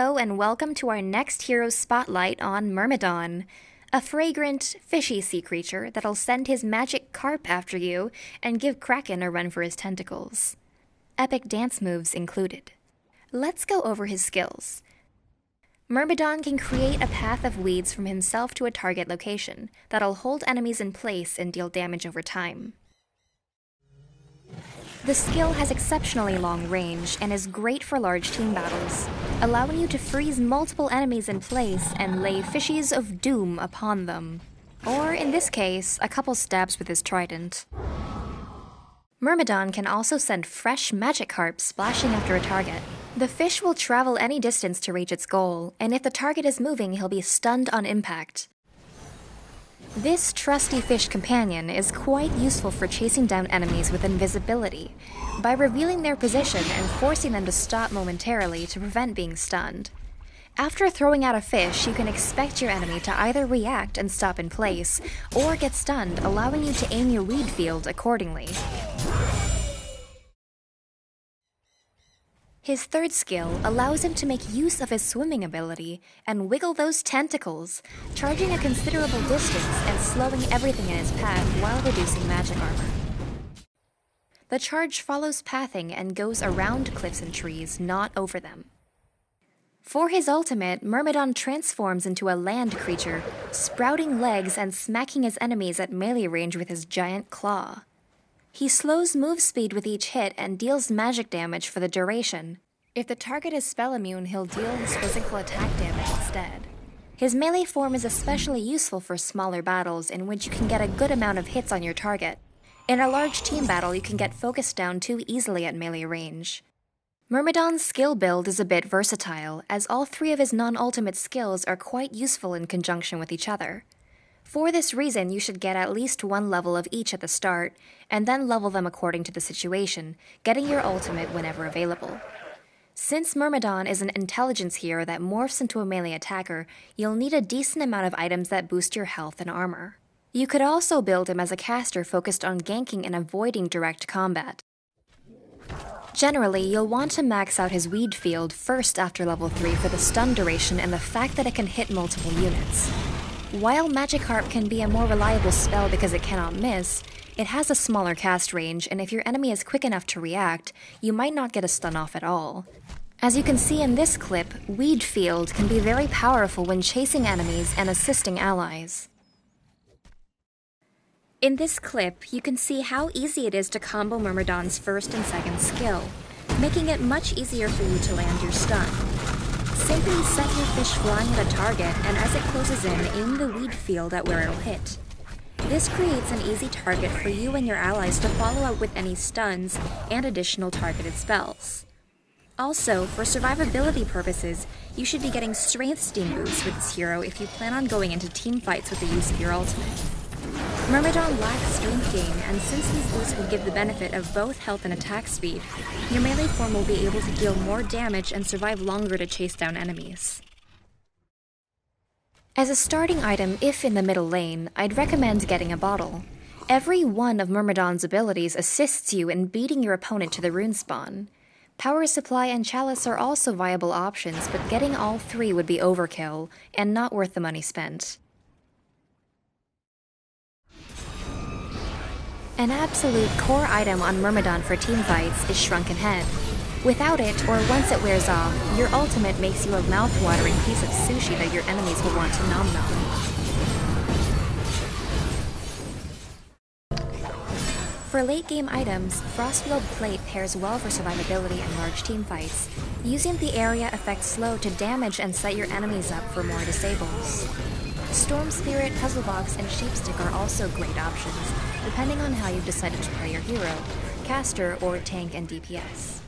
Hello and welcome to our next hero spotlight on Myrmidon, a fragrant, fishy sea creature that'll send his magic carp after you and give Kraken a run for his tentacles. Epic dance moves included. Let's go over his skills. Myrmidon can create a path of weeds from himself to a target location that'll hold enemies in place and deal damage over time. The skill has exceptionally long range and is great for large team battles, allowing you to freeze multiple enemies in place and lay fishies of doom upon them. Or, in this case, a couple stabs with his trident. Myrmidon can also send fresh magic carp splashing after a target. The fish will travel any distance to reach its goal, and if the target is moving, he'll be stunned on impact. This trusty fish companion is quite useful for chasing down enemies with invisibility, by revealing their position and forcing them to stop momentarily to prevent being stunned. After throwing out a fish, you can expect your enemy to either react and stop in place, or get stunned, allowing you to aim your weed field accordingly. His third skill allows him to make use of his swimming ability and wiggle those tentacles, charging a considerable distance and slowing everything in his path while reducing magic armor. The charge follows pathing and goes around cliffs and trees, not over them. For his ultimate, Myrmidon transforms into a land creature, sprouting legs and smacking his enemies at melee range with his giant claw. He slows move speed with each hit and deals magic damage for the duration. If the target is spell immune, he'll deal his physical attack damage instead. His melee form is especially useful for smaller battles in which you can get a good amount of hits on your target. In a large team battle, you can get focused down too easily at melee range. Myrmidon's skill build is a bit versatile, as all three of his non-ultimate skills are quite useful in conjunction with each other. For this reason, you should get at least one level of each at the start, and then level them according to the situation, getting your ultimate whenever available. Since Myrmidon is an intelligence hero that morphs into a melee attacker, you'll need a decent amount of items that boost your health and armor. You could also build him as a caster focused on ganking and avoiding direct combat. Generally, you'll want to max out his weed field first after level 3 for the stun duration and the fact that it can hit multiple units. While Magic Harp can be a more reliable spell because it cannot miss, it has a smaller cast range, and if your enemy is quick enough to react, you might not get a stun off at all. As you can see in this clip, Weed Field can be very powerful when chasing enemies and assisting allies. In this clip, you can see how easy it is to combo Myrmidon's first and second skill, making it much easier for you to land your stun. Simply set your fish flying at a target, and as it closes in, aim the weed field at where it'll hit. This creates an easy target for you and your allies to follow up with any stuns and additional targeted spells. Also, for survivability purposes, you should be getting strength steam boosts with this hero if you plan on going into team fights with the use of your ultimate. Myrmidon lacks strength gain, and since these boosts will give the benefit of both health and attack speed, your melee form will be able to deal more damage and survive longer to chase down enemies. As a starting item, if in the middle lane, I'd recommend getting a bottle. Every one of Myrmidon's abilities assists you in beating your opponent to the rune spawn. Power Supply and Chalice are also viable options, but getting all three would be overkill, and not worth the money spent. An absolute core item on Myrmidon for teamfights is Shrunken Head. Without it, or once it wears off, your ultimate makes you a mouth-watering piece of sushi that your enemies will want to nom-nom. For late-game items, Frostfield Plate pairs well for survivability in large teamfights, using the area effect slow to damage and set your enemies up for more disables. Storm Spirit, Puzzle Box, and Sheepstick are also great options, depending on how you've decided to play your hero, caster, or tank and DPS.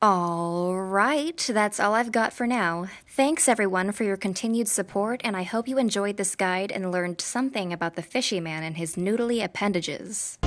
Alright, that's all I've got for now. Thanks everyone for your continued support, and I hope you enjoyed this guide and learned something about the fishy man and his noodly appendages.